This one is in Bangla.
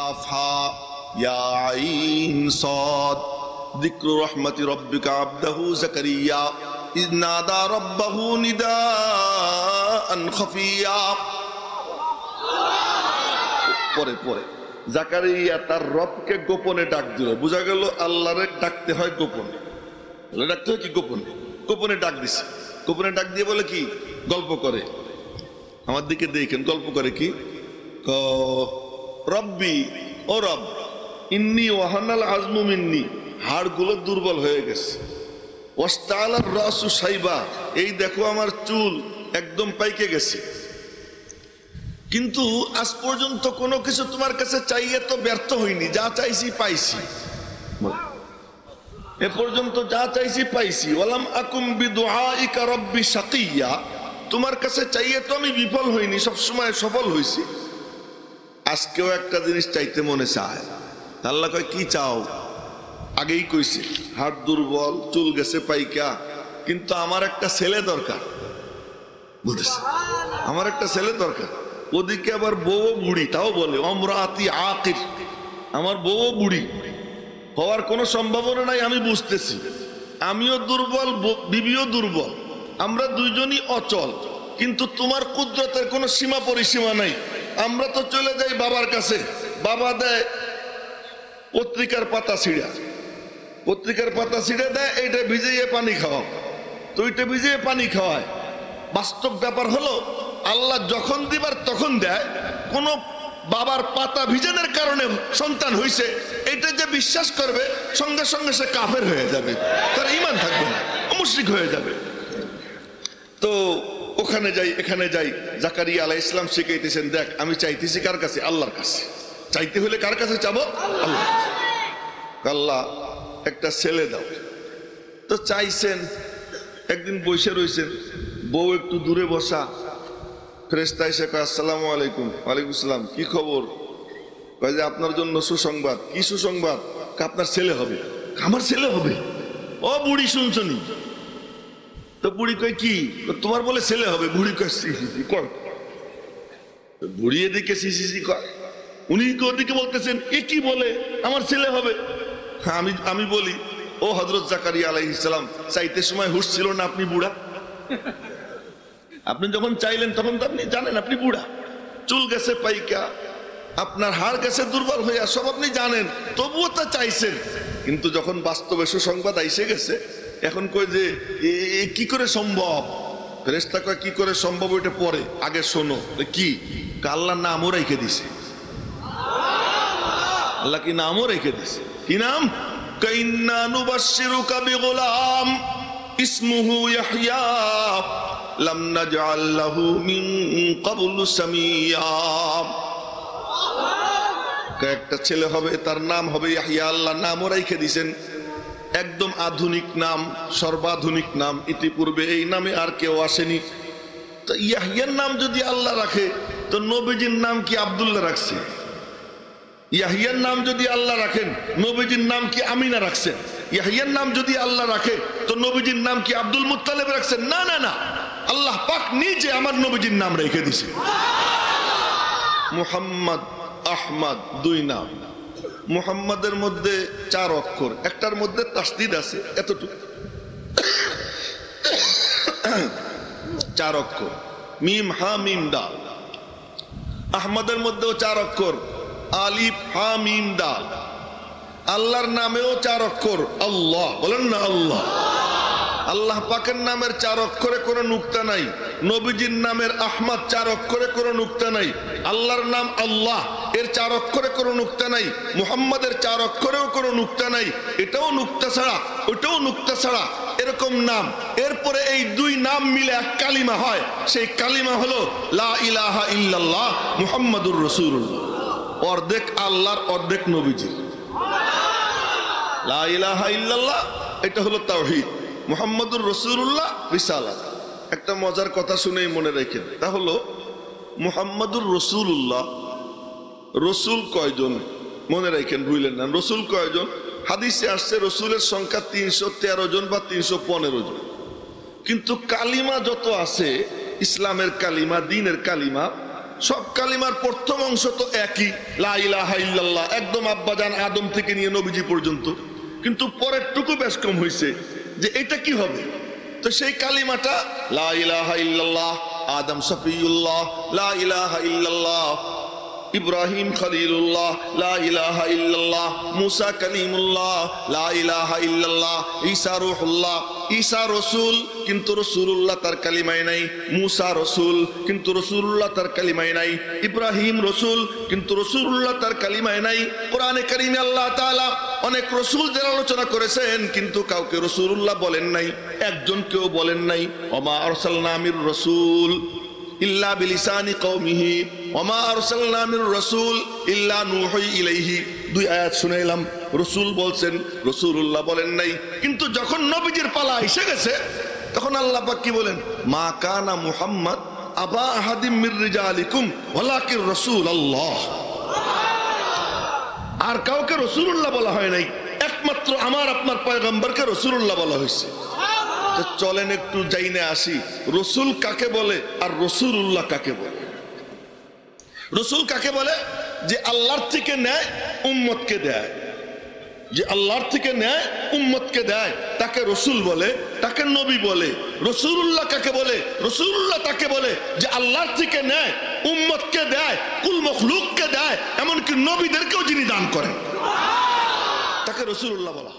কাফ হা ইয়া আইন সাদ যিকরু রাহমাতি রাব্বিকা আবদাহু যাকারিয়া ইয নাদা রাব্বাহু নিদাআন খাফিয়া। পরে পরে জাকারিয়া তার রবকে গোপনে ডাক দিল। বোঝা গেল আল্লাহরে ডাকতে হয় গোপনে, ডাকতে হয় কি গোপনে, গোপনে ডাক দিছে। গোপনে ডাক দিয়ে বলে কি গল্প করে, আমার দিকে দেখেন গল্প করে কি, রব্বি ও রব ইন্নি ওয়াহানাল আজমু মিন্নি, হাড়গুলো দুর্বল হয়ে গেছে, ওয়াস্তাআলার রাসু শাইবা, এই দেখো আমার চুল একদম পাইকে গেছে, কিন্তু আজ পর্যন্ত কোনো কিছু তোমার কাছে চাইয়ে তো ব্যর্থ হইনি, যা চাইছি পাইছি, এ পর্যন্ত যা চাইছি পাইছি। ওয়ালাম আকুম বিদুআইকা রাব্বি শাকিয়া, তোমার কাছে চাইয়ে তো আমি বিফল হইনি, সবসময় সফল হইছি। আজকেও একটা জিনিস চাইতে মনে চায়। আল্লাহ কয় কি চাও? আগেই কইছে হাড় দুর্বল, চুল গেছে পাইকা, কিন্তু আমার একটা ছেলে দরকার, বুঝেছে, আমার একটা ছেলে দরকার। ওদিকে আবার বউ বুড়ি, তাও বলে অমরাতি আকির, আমার বউ বুড়ি, হওয়ার কোনো সম্ভাবনা নাই, আমি বুঝতেছি। আমিও দুর্বল, বিবিও দুর্বল, আমরা দুইজনই অচল, কিন্তু তোমার কুদরতের কোনো সীমা পরিসীমা নাই। আমরা তো চলে যাই বাবার কাছে, বাবা দেয় পত্রিকার পাতা ছিঁড়া, পত্রিকার পাতা ছিঁড়ে দেয়, এইটা ভিজিয়ে পানি খাওয়াও, তো ওইটা ভিজিয়ে পানি খাওয়ায়। বাস্তব ব্যাপার হলো আল্লাহ যখন দিবার তখন দেয়। কোন বাবার পাতা ভিজানোর কারণে সন্তান হইছে, এটা যে বিশ্বাস করবে সঙ্গে সঙ্গে সে কাফের হয়ে যাবে, তার ঈমান থাকবে না, মুশরিক হয়ে যাবে। তো ওখানে যাই এখানে যাই, জাকারিয়া আলাইহিস সালাম শিখাইতেছেন, দেখ আমি চাইতেছি কার কাছে? আল্লাহর কাছে। চাইতে হলে কার কাছে চাবো? আল্লাহ। আল্লাহ একটা ছেলে দাও। তো চাইছেন, একদিন বসে রয়েছেন, বউ একটু দূরে বসা, ফেরেশতা এসে কয় আসসালামু আলাইকুম। ওয়ালাইকুম আসসালাম। কি খবর? কয় যে আপনার জন্য সুসংবাদ। কি সুসংবাদ? আপনার ছেলে হবে। আমার ছেলে হবে? ও বুড়ি শুনছনি? তো বুড়ি কয় কি? তোমার বলে ছেলে হবে। বুড়ি কয় সি সি কয়, বুড়ি এদিকে সি সি সি কয়, উনি ওদিকে বলতেছেন এ কি বলে আমার ছেলে হবে। আমি বলি, ও হযরত জাকারিয়া আলাইহিস সালাম, চাইতে সময় হুঁশ ছিল না? আপনি বুড়া, আপনি যখন চাইলেন তখন তো আপনি জানেন আপনি বুড়া, চুল গেছে পাইকা, আপনার হাড় গেছে দুর্বল হইয়া, সব আপনি জানেন, তবুও তা চাইছেন। কিন্তু যখন বাস্তবে সুসংবাদ আইসে গেছে, এখন কই যে কি করে সম্ভব? ফেরেশতা কয় কি করে সম্ভব ওইটা পরে, আগে শোনো। কি? আল্লাহর নামও রেখে দিছে। আল্লাহ কি নামও রেখে দিছে? কি নাম? কাইন্না নুবাশশিরুকা বিগুলাম ইসমুহু ইয়াহইয়া লাম নাজআল লাহু মিন ক্বাবলু সামিয়া। একটা ছেলে হবে, তার নাম হবে ইয়াহইয়া। আল্লাহ নামও রেখে দিয়েছেন, একদম আধুনিক নাম, সর্বাধুনিক নাম, ইতিপূর্বে এই নামে আর কেউ আসেনি। তো ইয়াহইয়ার নাম যদি আল্লাহ রাখে, তো নবীজির নাম কি আব্দুল্লাহ রাখছে? ইয়াহইয়ার নাম যদি আল্লাহ রাখেন, নবীজির নাম কি আমিনা রাখছেন? ইয়াহইয়ার নাম যদি আল্লাহ রাখে, তো নবীজির নাম কি আব্দুল মুত্তালিব রাখছেন? না না না, আল্লাহ পাক নিজে আমার নবীজির নাম রেখে দিছে। মুহাম্মদ, আহমদ, দুই নাম। মুহাম্মাদের মধ্যে 4 অক্ষর, একটার মধ্যে তাসদীদ আছে এতটুকু, 4 অক্ষর, মিম হা মিম দাল। আহমদের মধ্যেও 4 অক্ষর, আলিফ হা মিম দাল। আল্লাহর নামেও 4 অক্ষর, আল্লাহ, বলেন না আল্লাহ। আল্লাহ পাকের নামের 4 অক্ষরে কোনো নুক্তা নাই। নবীজির নামের আহমদ 4 অক্ষরে কোনো নুক্তা নাই। আল্লাহর নাম আল্লাহ, এর 4 অক্ষরে কোনো নুক্তা নাই। মুহাম্মাদের 4 অক্ষরেও কোনো নুক্তা নাই। এটাও নুক্তা ছাড়া, ওটাও নুক্তা ছাড়া, এরকম নাম। এরপরে এই 2 নাম মিলে এক কালিমা হয়, সেই কালিমা হলো লা ইলাহা ইল্লাল্লাহ মুহাম্মাদুর রাসূলুল্লাহ। অর্ধেক আল্লাহর, অর্ধেক নবীজির। লা ইলাহা ইল্লাল্লাহ এটা হলো তাওহীদ, মুহাম্মাদুর রাসূলুল্লাহ রিসালাত। একটা মজার কথা শুনেই মনে রাখেন, তা হলো মুহাম্মাদুর রাসূলুল্লাহ, রসুল কয়জন মনে রাখেন, ভুলেন না। রসুল কয়জন? হাদিসে আসছে রসুলের সংখ্যা 313 জন বা 315 জন। কিন্তু কালিমা যত আছে, ইসলামের কালিমা, দ্বীনের কালিমা, সব কালিমার প্রথম অংশ তো একই, লা ইলাহা ইল্লাল্লাহ, একদম আব্বাজান আদম থেকে নিয়ে নবীজি পর্যন্ত। কিন্তু পরের টুকু বেশ কম হয়েছে যে এটা কি হবে। তো সেই কালিমাটা লা ইলাহা ইল্লাল্লাহ, আদম সফিউল্লাহ, লা ইলাহা ইল্লাল্লাহ ইব্রাহিম খলিলুল্লাহ, লা ইলাহা ইল্লাল্লাহ মুসা কালিমুল্লাহ, লা ইলাহা ইল্লাল্লাহ ঈসা রূহুল্লাহ। ঈসা রসুল কিন্তু রসুলুল্লাহ তার কালিমায় নাই, মুসা রসুল কিন্তু রসুলুল্লাহ তার কালিমায় নাই, ইব্রাহিম রসুল কিন্তু রসুলুল্লাহ তার কালিমায় নাই। কোরআনে কারিমে আল্লাহ তাআলা অনেক রসুলদের আলোচনা করেছেন কিন্তু কাউকে রসুলুল্লাহ বলেন নাই, একজন কেউ বলেন নাই ওমা আরসালনা মির রাসূল ইল্লা বিলিসানি কওমিহি ওমা আরসালনা মির রাসূল ইল্লা নূহি ইলাইহি। দুই আয়াত শুনাইলাম, রসুল বলছেন, রসুলুল্লাহ বলেন নাই। কিন্তু যখন নবীজির পালা এসে গেছে তখন আল্লাহ পাক কি বলেন, মা কানা মুহাম্মদ আবা আহাদিম মির রিজালিকুম ওয়ালাকিন রাসূলুল্লাহ। আর কাউকে রসুলুল্লাহ বলা হয় নাই, একমাত্র আমার আপনার পয়গম্বরকে রসুলুল্লাহ বলা হয়েছে। চলেন একটু জাইনে আসি রসুল কাকে বলে আর রসুলুল্লাহ কাকে বলে। রসুল কাকে বলে? যে আল্লাহর থেকে নেয় উম্মতকে দেয়, যে আল্লাহর থেকে নেয় উম্মতকে দেয় তাকে রসুল বলে, তাকে নবী বলে। রসুলুল্লাহ কাকে বলে? রসুলুল্লাহ তাকে বলে যে আল্লাহর থেকে নেয় উম্মতকে দেয়, কুল মখলুককে দেয়, এমনকি নবীদেরকেও যিনি দান করেন তাকে রসুলুল্লাহ বলা।